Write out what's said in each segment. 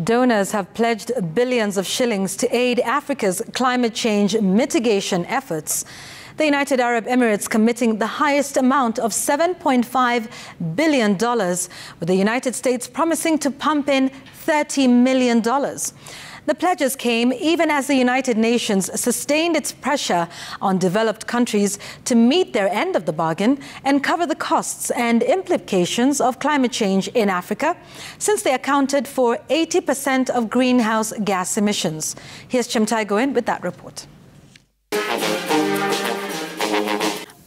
Donors have pledged billions of shillings to aid Africa's climate change mitigation efforts. The United Arab Emirates committing the highest amount of $7.5 billion, with the United States promising to pump in $30 million. The pledges came even as the United Nations sustained its pressure on developed countries to meet their end of the bargain and cover the costs and implications of climate change in Africa, since they accounted for 80% of greenhouse gas emissions. Here's Chimtai Goin with that report.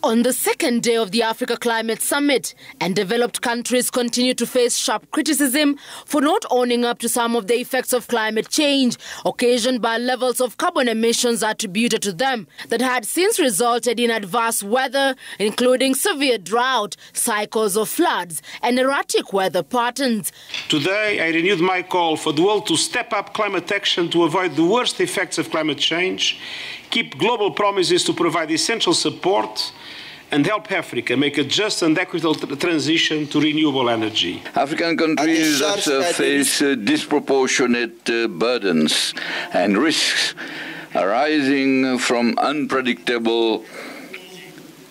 On the second day of the Africa Climate Summit, and developed countries continue to face sharp criticism for not owning up to some of the effects of climate change occasioned by levels of carbon emissions attributed to them that had since resulted in adverse weather, including severe drought, cycles of floods, and erratic weather patterns. Today, I renewed my call for the world to step up climate action to avoid the worst effects of climate change, keep global promises to provide essential support, and help Africa make a just and equitable transition to renewable energy. African countries face disproportionate burdens and risks arising from unpredictable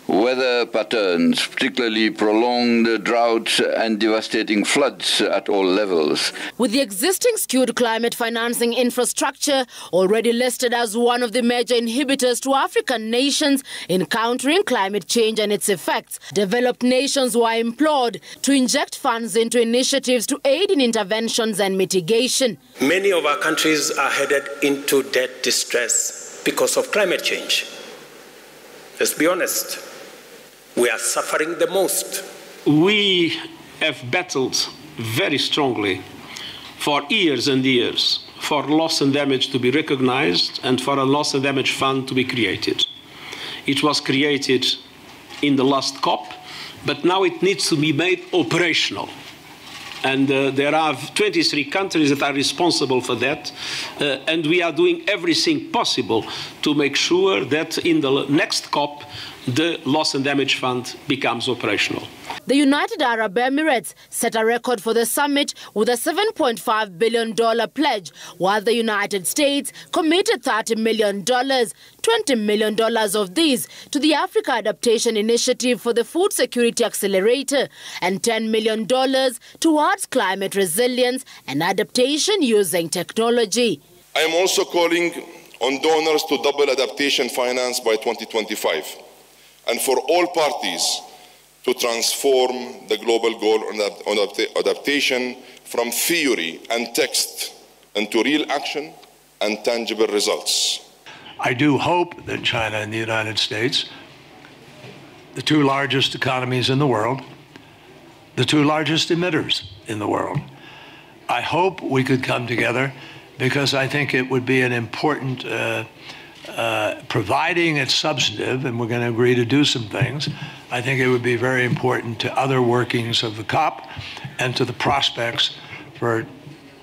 weather patterns, particularly prolonged droughts and devastating floods at all levels. With the existing skewed climate financing infrastructure already listed as one of the major inhibitors to African nations in countering climate change and its effects, developed nations were implored to inject funds into initiatives to aid in interventions and mitigation. Many of our countries are headed into debt distress because of climate change. Let's be honest. We are suffering the most. We have battled very strongly for years and years for loss and damage to be recognized and for a loss and damage fund to be created. It was created in the last COP, but now it needs to be made operational. And there are 23 countries that are responsible for that, and we are doing everything possible to make sure that in the next COP, the Loss and Damage Fund becomes operational. The United Arab Emirates set a record for the summit with a $7.5 billion pledge, while the United States committed $30 million, $20 million of these to the Africa Adaptation Initiative for the Food Security Accelerator, and $10 million towards climate resilience and adaptation using technology. I am also calling on donors to double adaptation finance by 2025, and for all parties to transform the global goal on adaptation from theory and text into real action and tangible results. I do hope that China and the United States, the two largest economies in the world, the two largest emitters in the world, I hope we could come together, because I think it would be an important providing it's substantive, and we're going to agree to do some things. I think it would be very important to other workings of the COP and to the prospects for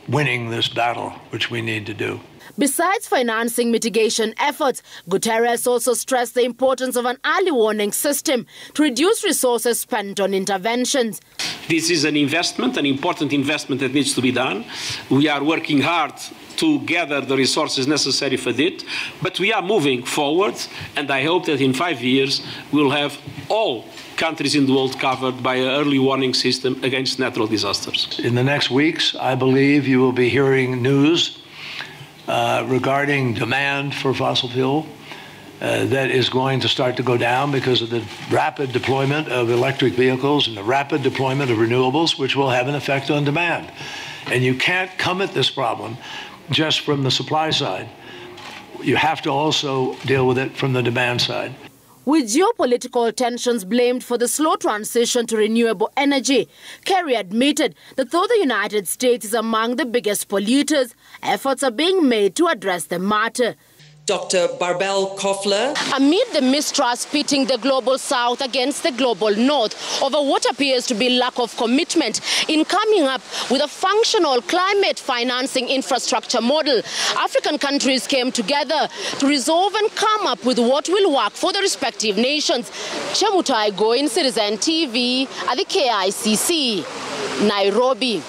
winning this battle, which we need to do. Besides financing mitigation efforts, Guterres also stressed the importance of an early warning system to reduce resources spent on interventions. This is an investment, an important investment that needs to be done. We are working hard to gather the resources necessary for it, but we are moving forward, and I hope that in 5 years we'll have all countries in the world covered by an early warning system against natural disasters. In the next weeks, I believe you will be hearing news regarding demand for fossil fuel that is going to start to go down because of the rapid deployment of electric vehicles and the rapid deployment of renewables, which will have an effect on demand. And you can't come at this problem just from the supply side. You have to also deal with it from the demand side. With geopolitical tensions blamed for the slow transition to renewable energy, Kerry admitted that though the United States is among the biggest polluters, efforts are being made to address the matter. Dr. Barbel Koffler. Amid the mistrust pitting the global south against the global north over what appears to be lack of commitment in coming up with a functional climate financing infrastructure model, African countries came together to resolve and come up with what will work for the respective nations. Chemutai Goin, Citizen TV at the KICC, Nairobi.